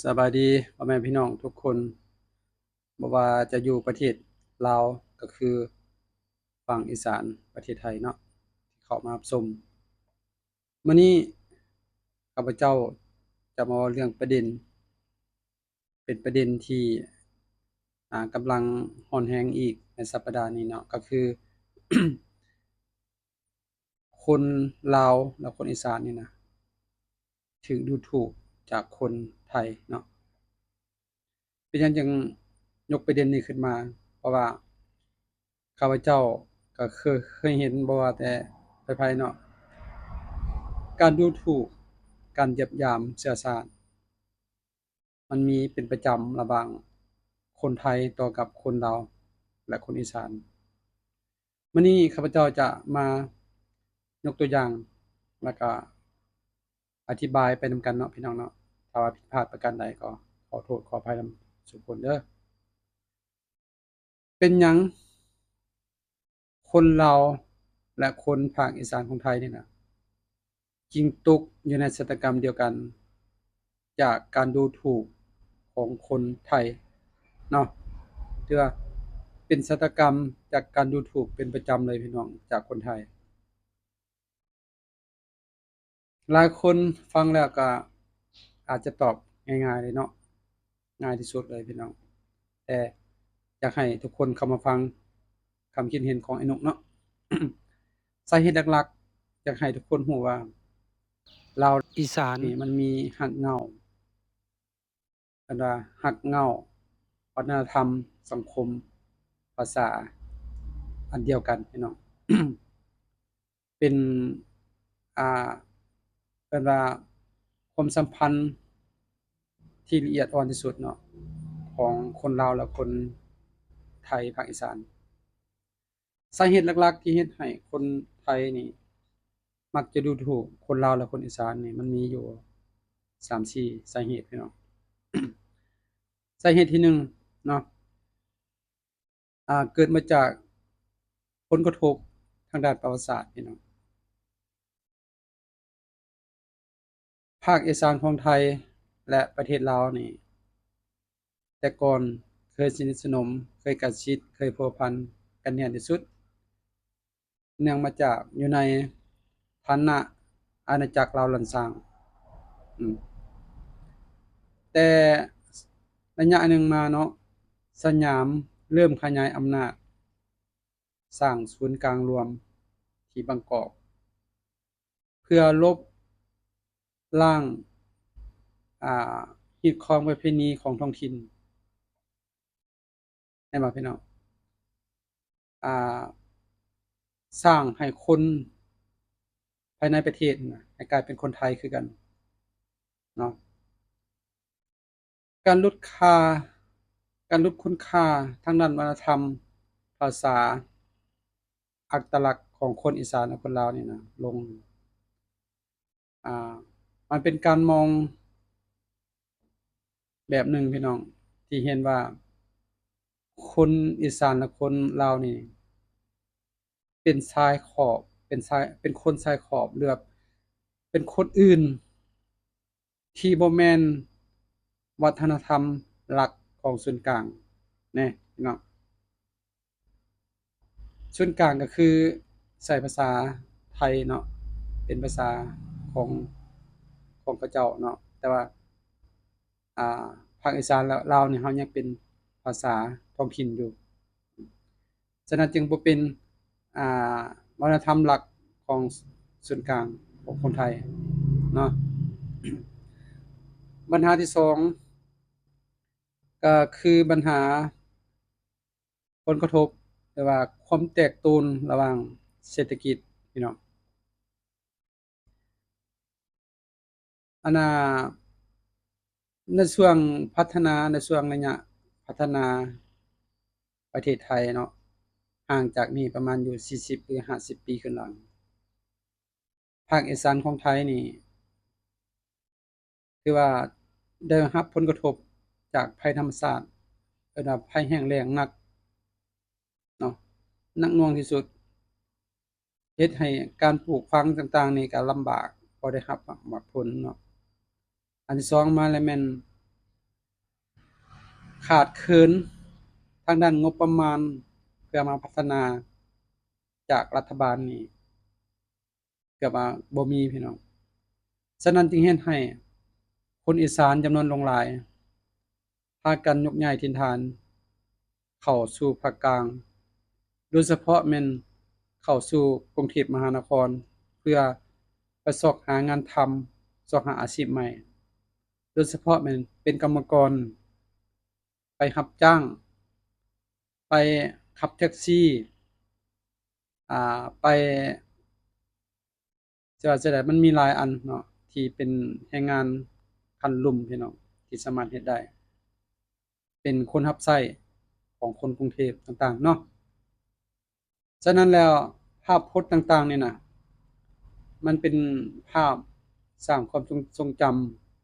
สบายดีพ่อแม่พี่น้องทุกคนบ่ว่าจะอยู่ประเทศลาวก็คือฝั่งอีสานประเทศไทยเนาะที่เข้ามารับชมมื้อนี้ข้าพเจ้าจะมาเว้าเรื่องประเด็นเป็นประเด็นที่กำลังร้อนแรงอีกในสัปดาห์นี้เนาะก็คือ คนลาวและคนอีสานนี่นะถูกดูถูกจากคนไทยเนาะเป็นหยังจึงยกประเด็นนี้ขึ้นมาเพราะว่า ข้าพเจ้าก็เคยเห็นบ่ว่าแต่ไผๆเนาะการดูถูกการเหยียดหยามเชื้อชาติมันมีเป็นประจำระหว่างคนไทยต่อกับคนลาวและคนอีสานมื้อนี้ข้าพเจ้าจะมายกตัวอย่างแล้วก็อธิบายไปนำกันเนาะพี่น้องเนาะถ้าว่าผิดพลาดประการใดก็ขอโทษขออภัยนำทุกคนเด้อเป็นหยังคนลาวและคนภาคอีสานของไทยนี่น่ะจึงตกอยู่ในชะตากรรมเดียวกัน จากการดูถูกของคนไทยเนาะถือว่าเป็นชะตากรรมจากการดูถูกเป็นประจำเลยพี่น้องจากคนไทยหลายคนฟังแล้วก็อาจจะตอบง่ายๆเลยเนาะง่ายที่สุดเลยพี่น้องแต่อยากให้ทุกคนเข้ามาฟังความคิดเห็นของไอ้นกเนาะสาเหตุหลักๆอยากให้ทุกคนรู้ว่าลาวอีสานนี่มันมีรากเหง้าอันว่ารากเหง้าวัฒนธรรมสังคมภาษาอันเดียวกันพี่น้อง เป็นอ่าเอิ้นว่าความสัมพันธ์ที่ละเอียดอ่อนที่สุดเนาะของคนลาวและคนไทยภาคอีสานสาเหตุหลักๆที่เฮ็ดให้คนไทยนี่มักจะดูถูกคนลาวและคนอีสานนี่มันมีอยู่3-4สาเหตุพี่น้องสาเหตุที่1เนาะเกิดมาจากผลกระทบทางด้านประวัติศาสตร์พี่น้องภาคอีสานของไทยและประเทศลาวนี่ แต่ก่อนเคยสนิทสนมเคยใกล้ชิดเคยพัวพันกันแน่นที่สุดเนื่องมาจากอยู่ในฐานะอาณาจักรลาวลันซางอืมแต่ระยะหนึ่งมาเนาะสยามเริ่มขยายอำนาจสร้างศูนย์กลางรวมที่บางกอกเพื่อลบล้างอ่าฮีดครองประเพณีของท้องถิ่นแม่นบ่พี่น้องอ่าสร้างให้คนภายในประเทศน่ะให้กลายเป็นคนไทยคือกันเนาะ การลดค่าการลดคุณค่าทางด้านวัฒนธรรมภาษาอัตลักษณ์ของคนอีสานและคนลาวนี่นะลงอ่ามันเป็นการมองแบบหนึ่งพี่น้องที่เห็นว่าคนอีสานและคนลาวนี่เป็นชายขอบเป็นคนชายขอบหรือแบบเป็นคนอื่นที่บ่แม่นวัฒนธรรมหลักของศูนย์กลางแน่พี่น้อง ส่วนกลางก็คือใช้ภาษาไทยเนาะเป็นภาษาของของเขาเจ้าเนาะแต่ว่าอ่าภาคอีสานและลาวนี่เรายังเป็นภาษาท้องถิ่นอยู่ฉะนั้นจึงบ่เป็นอ่าวัฒนธรรมหลักของส่วนกลางของคนไทยเนาะปัญหาที่2ก็คือปัญหาผลกระทบหรือว่าความแตกตูนระหว่างเศรษฐกิจพี่น้องอันน่ะ ในช่วงพัฒนาในช่วงระยะพัฒนาประเทศไทยเนาะห่างจากนี้ประมาณอยู่40หรือ50ปีขึ้นหลังภาคอีสานของไทยนี่ถือว่าได้รับผลกระทบจากภัยธรรมชาติระดับภัยแล้งแล้งหนักเนาะหนักหน่วงที่สุดเฮ็ดให้การปลูกฝังต่างๆนี่ก็ลำบากบ่ได้รับผลเนาะอันที่2มาแล้วแม่น ขาดเขินทางด้านงบประมาณเพื่อมาพัฒนาจากรัฐบาลนี่เกือบว่าบ่มีพี่น้องฉะนั้นจึงเฮ็ดให้คนอีสานจำนวนหลงหลายพากันยกย้ายถิ่นฐานเข้าสู่ภาคกลางโดยเฉพาะแม่นเข้าสู่กรุงเทพมหานครเพื่อไปสอกหางานทำสอกหาอาชีพใหม่โดยเฉพาะแม่นเป็นกรรมกรไปรับจ้างไปขับแท็กซี่ไปจะว่าจั่งใดมันมีหลายอันเนาะที่เป็นแรงงานคันลุ่มพี่น้องที่สามารถเฮ็ดได้เป็นคนรับใช้ของคนกรุงเทพต่างๆเนาะฉะนั้นแล้วภาพพจน์ต่างๆนี่น่ะมันเป็นภาพสร้างความทรงจ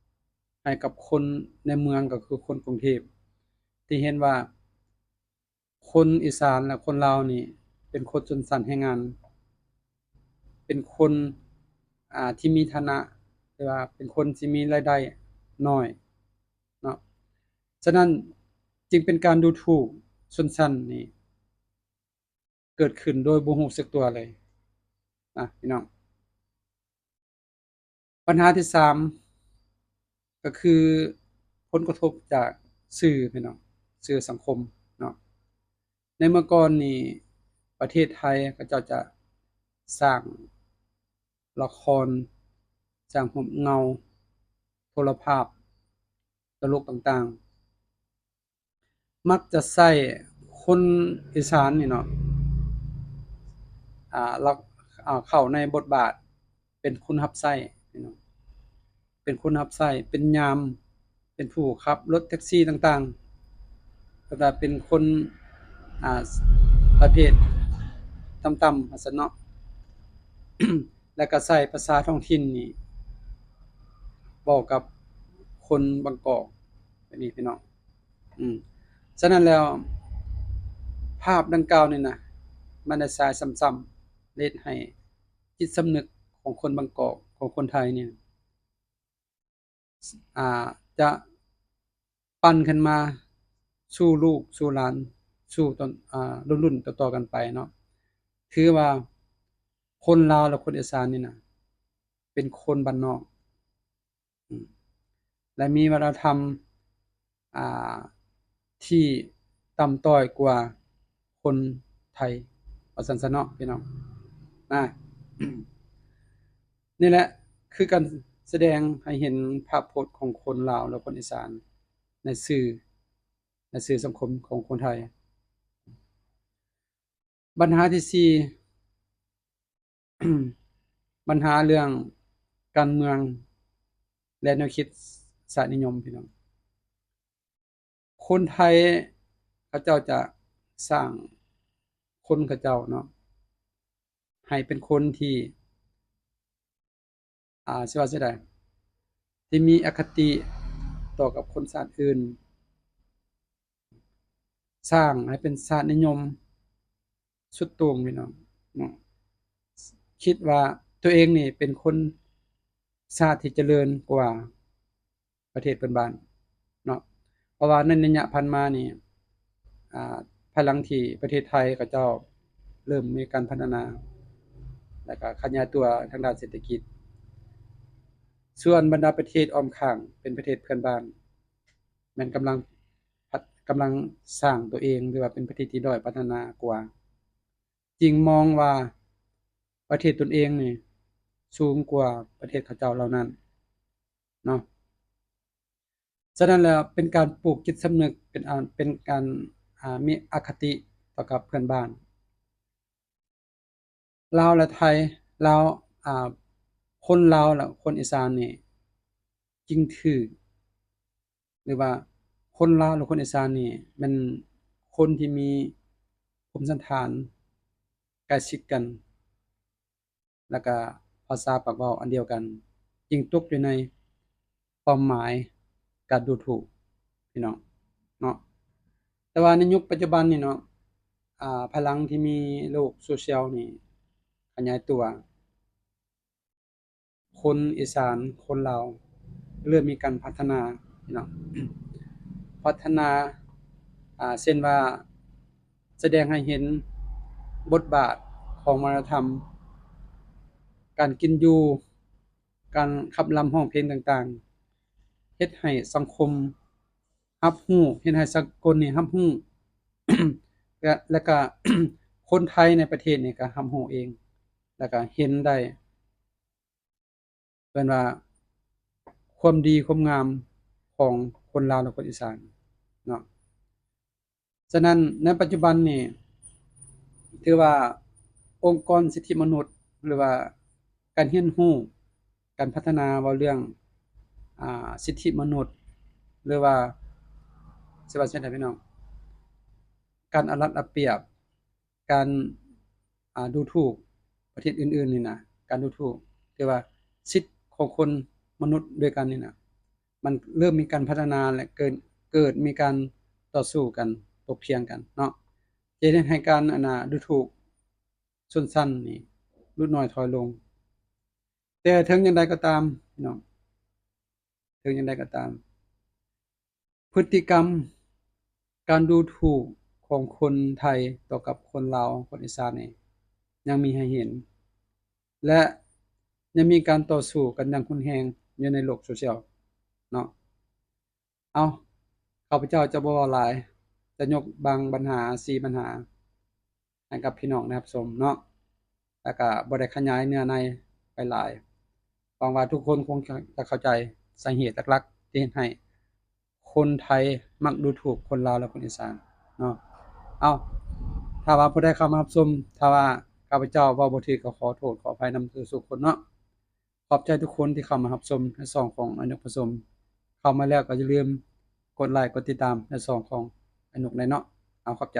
ำให้กับคนในเมืองก็คือคนกรุงเทพที่เห็นว่าคนอีสานและคนลาวนี่เป็นคนชนชั้นแรงงานเป็นคนที่มีฐานะหรือว่าเป็นคนที่มีรายได้น้อยเนาะฉะนั้นจึงเป็นการดูถูกชนชั้นนี่เกิดขึ้นโดยบ่รู้สึกตัวเลยนะพี่น้องปัญหาที่3ก็คือผลกระทบจากสื่อพี่น้องสื่อสังคมเนาะในเมื่อก่อนนี่ประเทศไทยเขาเจ้าจะสร้างละครสร้างรูปเงาโทรภาพตลกต่างๆมักจะใช้คนอีสานนี่เนาะลักเข้าในบทบาทเป็นคนรับใช้พี่น้องเป็นคนรับใช้เป็นยามเป็นผู้ขับรถแท็กซี่ต่างๆแล้วก็เป็นคนอ่าประเภทต่ำๆว่าซั่นเนาะ แล้วก็ใช้ภาษาท้องถิ่นนี่เว้ากับคนบางกอกแบบนี้พี่น้องอืมฉะนั้นแล้วภาพดังกล่าวนี่น่ะมันได้ฉายซ้ำๆเฮ็ดให้จิตสำนึกของคนบางกอกของคนไทยเนี่ยอ่าจะปั่นขึ้นมาสู่ลูกสู่หลานสู่ตอนรุ่นๆต่อๆกันไปเนาะถือว่าคนลาวและคนอีสานนี่น่ะเป็นคนบ้านนอกอืมและมีวัฒนธรรมอ่าที่ต่ำต้อยกว่าคนไทยว่าซั่นซะเนาะพี่น้องอา นี่แหละคือการแสดงให้เห็นภาพพจน์ของคนลาวและคนอีสานในสื่อสังคมของคนไทยปัญหาที่4ปัญหาเรื่องการเมืองและแนวคิดชาตินิยมพี่น้องคนไทยเขาเจ้าจะสร้างคนเขาเจ้าเนาะให้เป็นคนที่สิว่าจั่งใดที่มีอคติต่อกับคนชาติอื่นสร้างให้เป็นชาตินิยมสุดโต่งพี่น้องเนาะคิดว่าตัวเองนี่เป็นคนชาติที่เจริญกว่าประเทศเพื่อนบ้านเนาะเพราะว่าในระยะผ่านมานี่อ่าภายหลังที่ประเทศไทยเขาเจ้าเริ่มมีการพัฒนาแล้วก็ขยายตัวทางด้านเศรษฐกิจส่วนบรรดาประเทศอ้อมข้างเป็นประเทศเพื่อนบ้านแม่นกำลังสร้างตัวเองหรือว่าเป็นประเทศที่ด้อยพัฒนากว่าจึงมองว่าประเทศตนเองนี่สูงกว่าประเทศเขาเจ้าเหล่านั้นเนาะฉะนั้นแล้วเป็นการปลูกจิตสำนึกเป็นการมีอคติต่อกับเพื่อนบ้านลาวและไทยลาวอ่าคนลาวและคนอีสานนี่จึงถูกหรือว่าคนลาวหรือคนอีสานนี่แม่นคนที่มีภูมิสันฐานใกล้ชิดกันแล้วก็ภาษาปากเว้าอันเดียวกันจึงตกอยู่ในความหมายการดูถูกพี่น้องเนาะแต่ว่าในยุคปัจจุบันนี่เนาะพลังที่มีโลก social นี่ขยายตัวคนอีสานคนลาวเริ่มมีการพัฒนาพี่น้องพัฒนา เช่นว่าแสดงให้เห็นบทบาทของวัฒนธรรมการกินอยู่การขับรำร้องเพลงต่างๆเฮ็ดให้สังคมรับรู้เฮ็ดให้สากลนี่รับรู้ และก็ คนไทยในประเทศนี่ก็รับรู้เองแล้วก็เห็นได้เพิ่นว่าความดีความงามของคนลาวและคนอีสานเนาะฉะนั้นในปัจจุบันนี่ถือว่าองค์กรสิทธิมนุษย์หรือว่าการเรียนรู้การพัฒนาเว้าเรื่องสิทธิมนุษย์หรือว่าสิว่าจั่งใดพี่น้องการเอารัดเอาเปรียบการดูถูกประเทศอื่นๆนี่นะการดูถูกที่ว่าสิทธิ์ของคนมนุษย์ด้วยกันนี่นะมันเริ่มมีการพัฒนาและเกิดมีการต่อสู้กันถกเถียงกันเนาะจะเฮ็ดให้การดูถูกชนชั้นนี่ลดน้อยถอยลงแต่ถึงอย่างใดก็ตามพี่น้องถึงอย่างใดก็ตามพฤติกรรมการดูถูกของคนไทยต่อกับคนลาวคนอีสานนี่ยังมีให้เห็น และยังมีการต่อสู้กันอย่างรุนแรงอยู่ในโลกโซเชียลเนาะเอาข้าพเจ้าจะบ่เว้าหลายจะยกบางปัญหา4ปัญหาให้กับพี่น้องได้รับชมเนาะแล้วก็บ่ได้ขยายเนื้อในไปหลายหวังว่าทุกคนคงจะเข้าใจสาเหตุหลักๆที่เฮ็ดให้คนไทยมักดูถูกคนลาวและคนอีสานเนาะเอาถ้าว่าผู้ใดเข้ามารับชมถ้าว่าข้าพเจ้าเว้าบ่ถูกก็ขอโทษขออภัยนำทุกคนเนาะ ขอบใจทุกคนที่เข้ามารับชมในช่องของอนุผสมเข้ามาแล้วก็อย่าลืมกดไลค์กดติดตามในช่องของอนุได้เนาะเอาขอบใจ